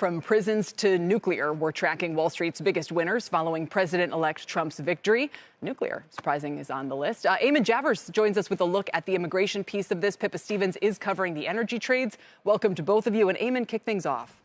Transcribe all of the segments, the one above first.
From prisons to nuclear, we're tracking Wall Street's biggest winners following President-elect Trump's victory. Nuclear, surprising, is on the list. Eamon Javers joins us with a look at the immigration piece of this. Pippa Stevens is covering the energy trades. Welcome to both of you. And Eamon, kick things off.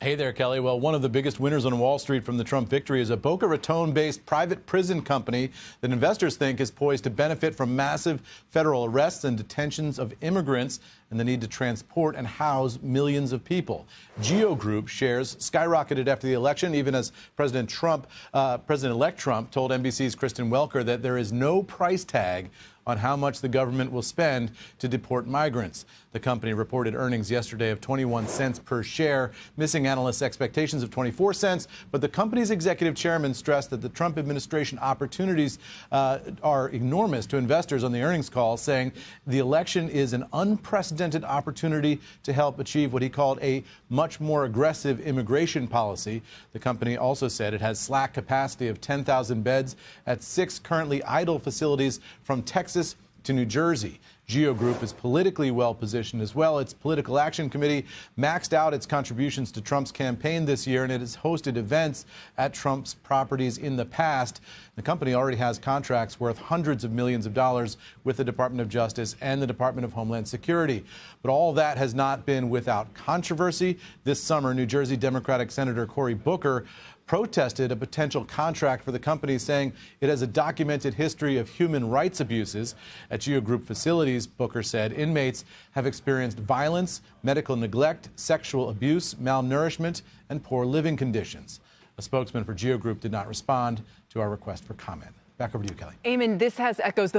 Hey there, Kelly. Well, one of the biggest winners on Wall Street from the Trump victory is a Boca Raton-based private prison company that investors think is poised to benefit from massive federal arrests and detentions of immigrants and the need to transport and house millions of people. Geo Group shares skyrocketed after the election, even as President-elect Trump told NBC's Kristen Welker that there is no price tag on how much the government will spend to deport migrants. The company reported earnings yesterday of 21 cents per share, missing analysts' expectations of 24 cents. But the company's executive chairman stressed that the Trump administration opportunities are enormous to investors on the earnings call, saying the election is an unprecedented opportunity to help achieve what he called a much more aggressive immigration policy. The company also said it has slack capacity of 10,000 beds at 6 currently idle facilities from Texas to New Jersey. Geo Group is politically well positioned as well. Its political action committee maxed out its contributions to Trump's campaign this year, and it has hosted events at Trump's properties in the past. The company already has contracts worth hundreds of millions of dollars with the Department of Justice and the Department of Homeland Security. But all that has not been without controversy. This summer, New Jersey Democratic Senator Cory Booker protested a potential contract for the company, saying it has a documented history of human rights abuses. At Geo Group facilities, Booker said inmates have experienced violence, medical neglect, sexual abuse, malnourishment, and poor living conditions. A spokesman for Geo Group did not respond to our request for comment. Back over to you, Kelly. Eamon, this has echoes.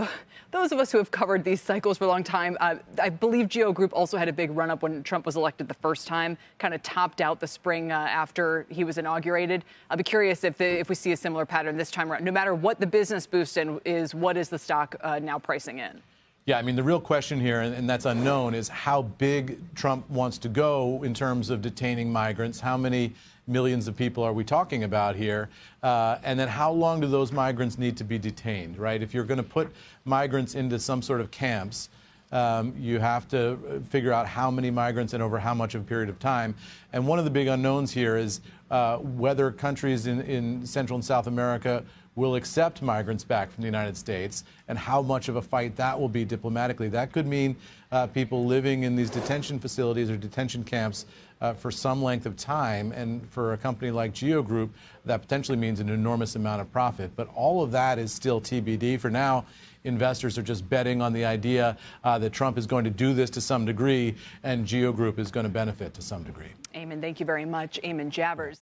Those of us who have covered these cycles for a long time, I believe Geo Group also had a big run-up when Trump was elected the first time, kind of topped out the spring after he was inaugurated. I'll be curious if we see a similar pattern this time around. No matter what the business boost is, what is the stock now pricing in? Yeah, I mean, the real question here, and that's unknown, is how big Trump wants to go in terms of detaining migrants. How many millions of people are we talking about here? And then how long do those migrants need to be detained, right? If you're going to put migrants into some sort of camps, you have to figure out how many migrants and over how much of a period of time. And one of the big unknowns here is whether countries in Central and South America will accept migrants back from the United States and how much of a fight that will be diplomatically. That could mean people living in these detention facilities or detention camps for some length of time. And for a company like Geo Group, that potentially means an enormous amount of profit. But all of that is still TBD. For now, investors are just betting on the idea that Trump is going to do this to some degree and Geo Group is going to benefit to some degree. Eamon, thank you very much. Eamon Javers.